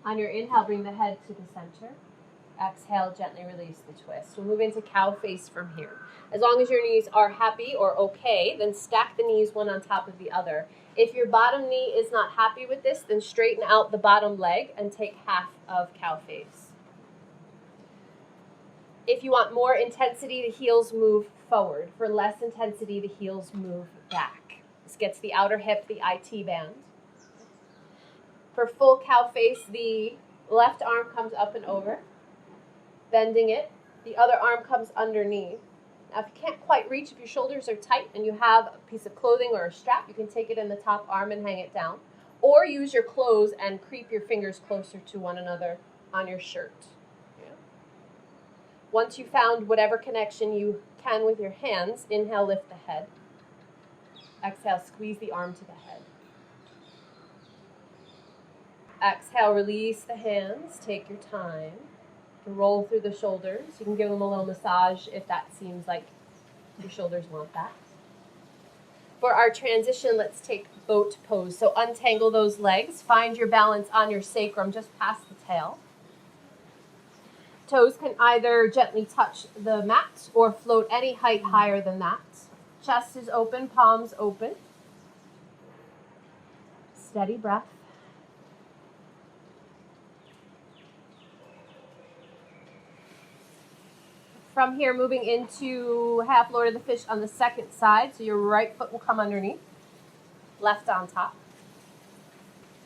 On your inhale, bring the head to the center. Exhale, gently release the twist. We'll move into cow face from here. As long as your knees are happy or okay, then stack the knees one on top of the other. If your bottom knee is not happy with this, then straighten out the bottom leg and take half of cow face. If you want more intensity, the heels move forward. For less intensity, the heels move back. This gets the outer hip, the IT band. For full cow face, the left arm comes up and over, bending it. The other arm comes underneath. Now, if you can't quite reach, if your shoulders are tight and you have a piece of clothing or a strap, you can take it in the top arm and hang it down. Or use your clothes and creep your fingers closer to one another on your shirt. Yeah. Once you've found whatever connection you can with your hands, inhale, lift the head. Exhale, squeeze the arm to the head. Exhale, release the hands. Take your time. You can roll through the shoulders. You can give them a little massage if that seems like your shoulders want that. For our transition, let's take boat pose. So untangle those legs. Find your balance on your sacrum just past the tail. Toes can either gently touch the mat or float any height higher than that. Chest is open, palms open. Steady breath. From here, moving into half Lord of the Fish on the second side. So your right foot will come underneath, left on top.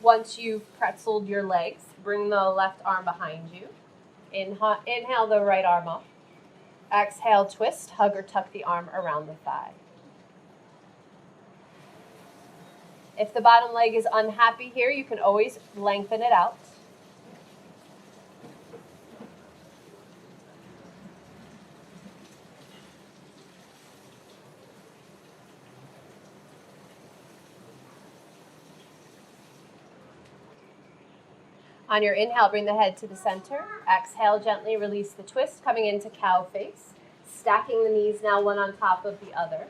Once you've pretzeled your legs, bring the left arm behind you. Inhale the right arm up. Exhale, twist, hug or tuck the arm around the thigh. If the bottom leg is unhappy here, you can always lengthen it out. On your inhale, bring the head to the center. Exhale, gently release the twist, coming into cow face. Stacking the knees now one on top of the other.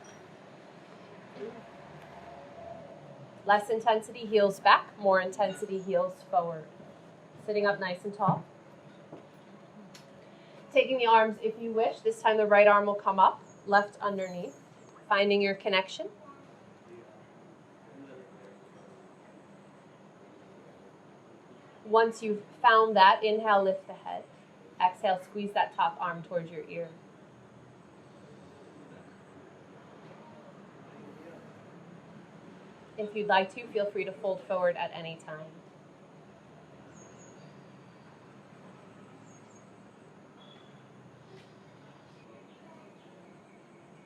Less intensity, heels back. More intensity, heels forward. Sitting up nice and tall. Taking the arms if you wish. This time the right arm will come up, left underneath. Finding your connection. Once you've found that, inhale, lift the head. Exhale, squeeze that top arm towards your ear. If you'd like to, feel free to fold forward at any time.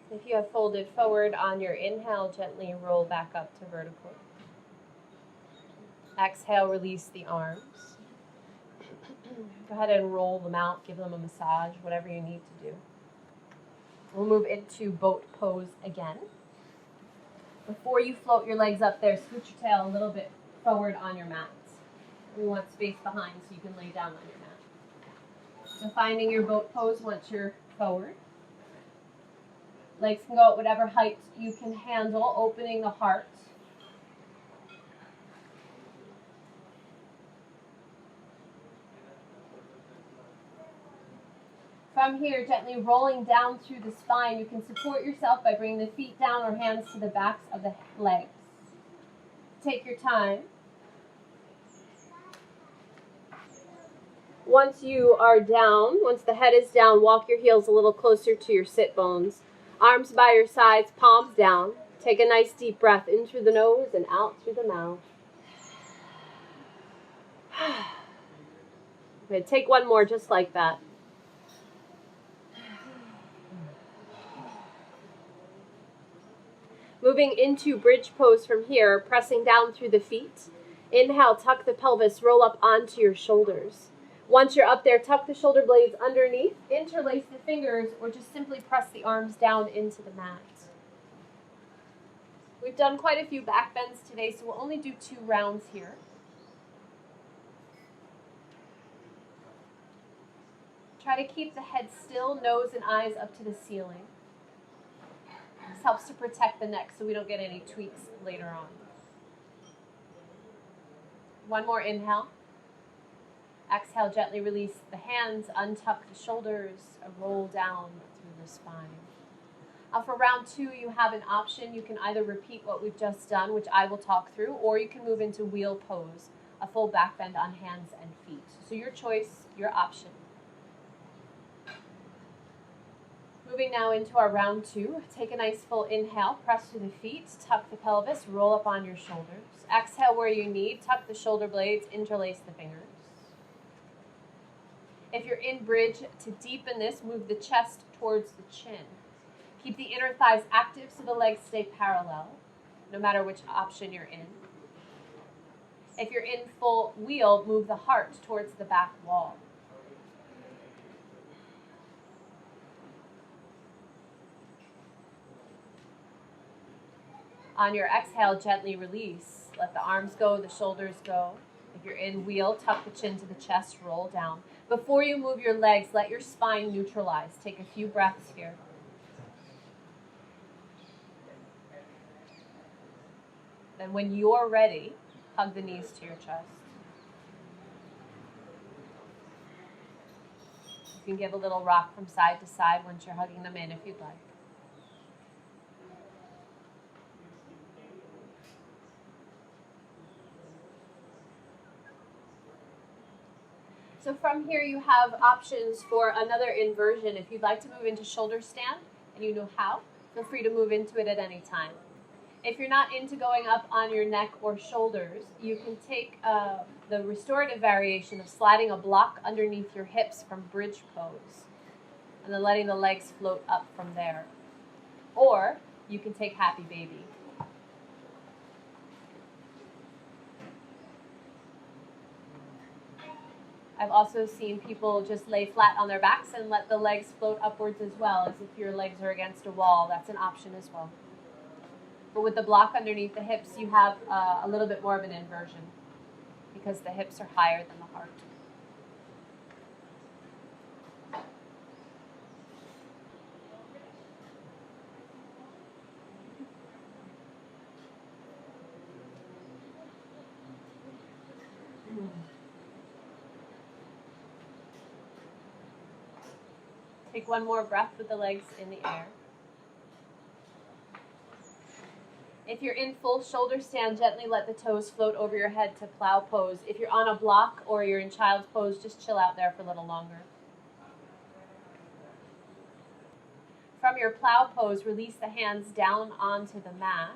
If you have folded forward on your inhale, gently roll back up to vertical. Exhale, release the arms. Go ahead and roll them out, give them a massage, whatever you need to do. We'll move into boat pose again. Before you float your legs up there, scoot your tail a little bit forward on your mat. We want space behind so you can lay down on your mat. So finding your boat pose once you're forward. Legs can go at whatever height you can handle, opening the heart. From here, gently rolling down through the spine, you can support yourself by bringing the feet down or hands to the backs of the legs. Take your time. Once you are down, once the head is down, walk your heels a little closer to your sit bones. Arms by your sides, palms down. Take a nice deep breath in through the nose and out through the mouth. Good. Take one more just like that. Moving into bridge pose from here, pressing down through the feet. Inhale, tuck the pelvis, roll up onto your shoulders. Once you're up there, tuck the shoulder blades underneath, interlace the fingers, or just simply press the arms down into the mat. We've done quite a few back bends today, so we'll only do 2 rounds here. Try to keep the head still, nose and eyes up to the ceiling. This helps to protect the neck so we don't get any tweaks later on. One more inhale. Exhale, gently release the hands, untuck the shoulders, roll down through the spine. For round 2, you have an option. You can either repeat what we've just done, which I will talk through, or you can move into wheel pose, a full back bend on hands and feet. So your choice, your option. Moving now into our round 2. Take a nice full inhale, press through the feet, tuck the pelvis, roll up on your shoulders. Exhale where you need, tuck the shoulder blades, interlace the fingers. If you're in bridge, to deepen this, move the chest towards the chin. Keep the inner thighs active so the legs stay parallel, no matter which option you're in. If you're in full wheel, move the heart towards the back wall. On your exhale, gently release. Let the arms go, the shoulders go. If you're in wheel, tuck the chin to the chest, roll down. Before you move your legs, let your spine neutralize. Take a few breaths here. Then when you're ready, hug the knees to your chest. You can give a little rock from side to side once you're hugging them in if you'd like. So from here you have options for another inversion. If you'd like to move into shoulder stand and you know how, feel free to move into it at any time. If you're not into going up on your neck or shoulders, you can take the restorative variation of sliding a block underneath your hips from bridge pose and then letting the legs float up from there. Or you can take happy baby. I've also seen people just lay flat on their backs and let the legs float upwards as well, as if your legs are against a wall. That's an option as well. But with the block underneath the hips, you have a little bit more of an inversion because the hips are higher than the heart. Take one more breath with the legs in the air. If you're in full shoulder stand, gently let the toes float over your head to plow pose. If you're on a block or you're in child's pose, just chill out there for a little longer. From your plow pose, release the hands down onto the mat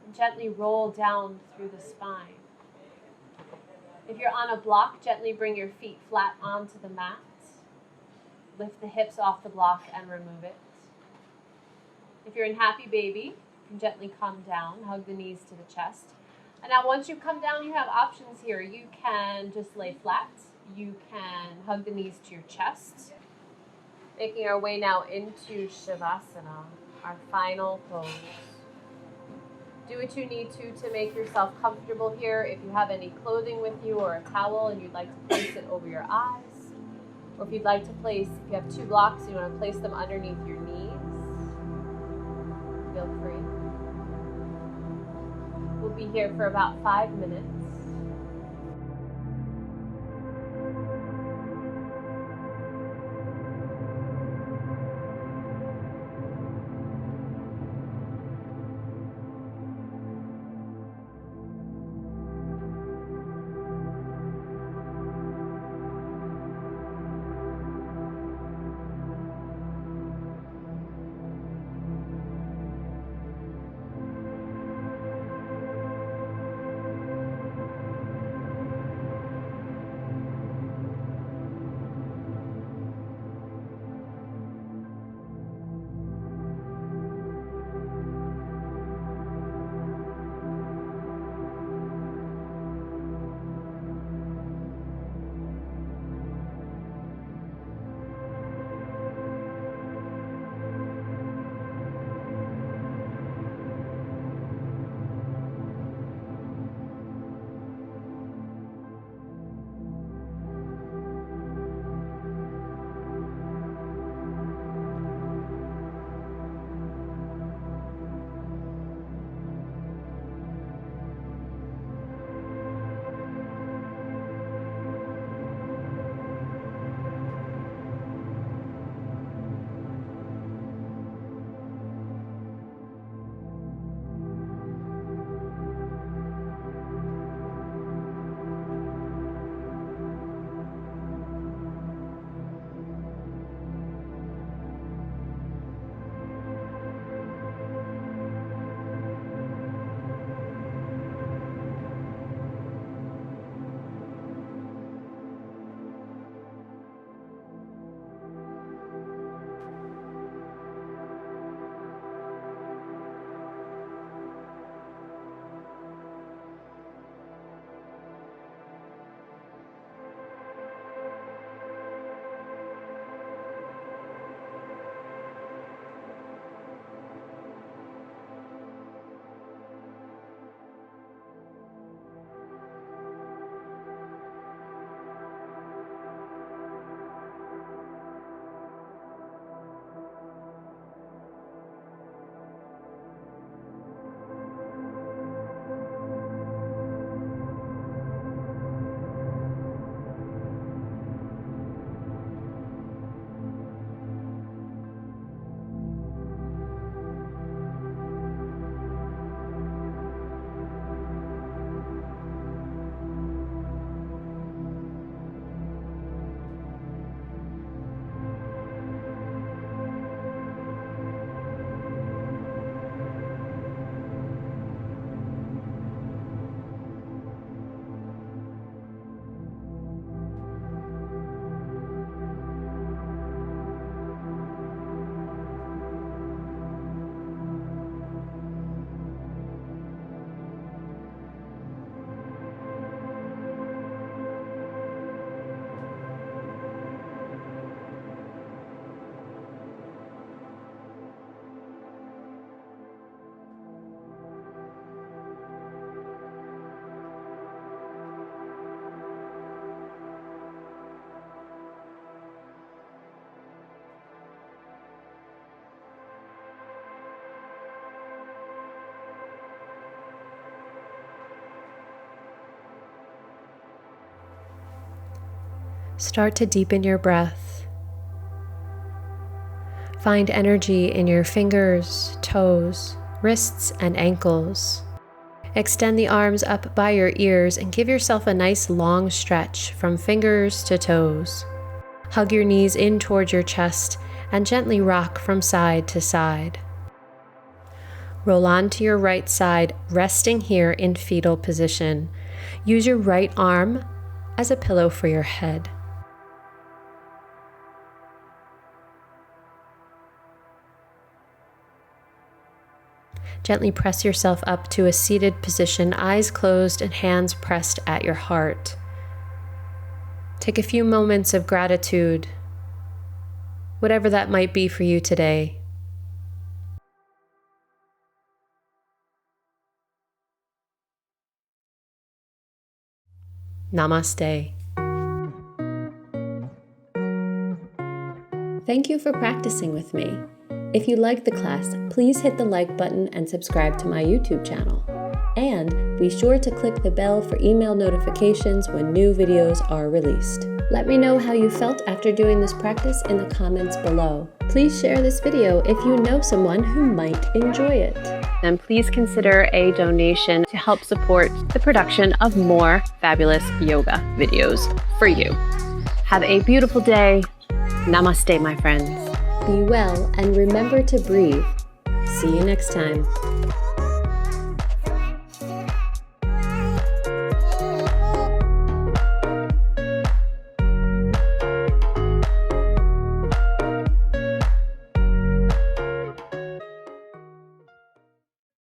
and gently roll down through the spine. If you're on a block, gently bring your feet flat onto the mat. Lift the hips off the block and remove it. If you're in happy baby, you can gently come down, hug the knees to the chest. And now once you come down, you have options here. You can just lay flat. You can hug the knees to your chest. Making our way now into Shavasana, our final pose. Do what you need to make yourself comfortable here. If you have any clothing with you or a towel and you'd like to place it over your eyes, or if you'd like to place, if you have 2 blocks, you want to place them underneath your knees, feel free. We'll be here for about 5 minutes. Start to deepen your breath. Find energy in your fingers, toes, wrists, and ankles. Extend the arms up by your ears and give yourself a nice long stretch from fingers to toes. Hug your knees in towards your chest and gently rock from side to side. Roll on to your right side, resting here in fetal position. Use your right arm as a pillow for your head. Gently press yourself up to a seated position, eyes closed and hands pressed at your heart. Take a few moments of gratitude, whatever that might be for you today. Namaste. Thank you for practicing with me. If you liked the class, please hit the like button and subscribe to my YouTube channel. And be sure to click the bell for email notifications when new videos are released. Let me know how you felt after doing this practice in the comments below. Please share this video if you know someone who might enjoy it. And please consider a donation to help support the production of more fabulous yoga videos for you. Have a beautiful day. Namaste, my friends. Be well and remember to breathe. See you next time.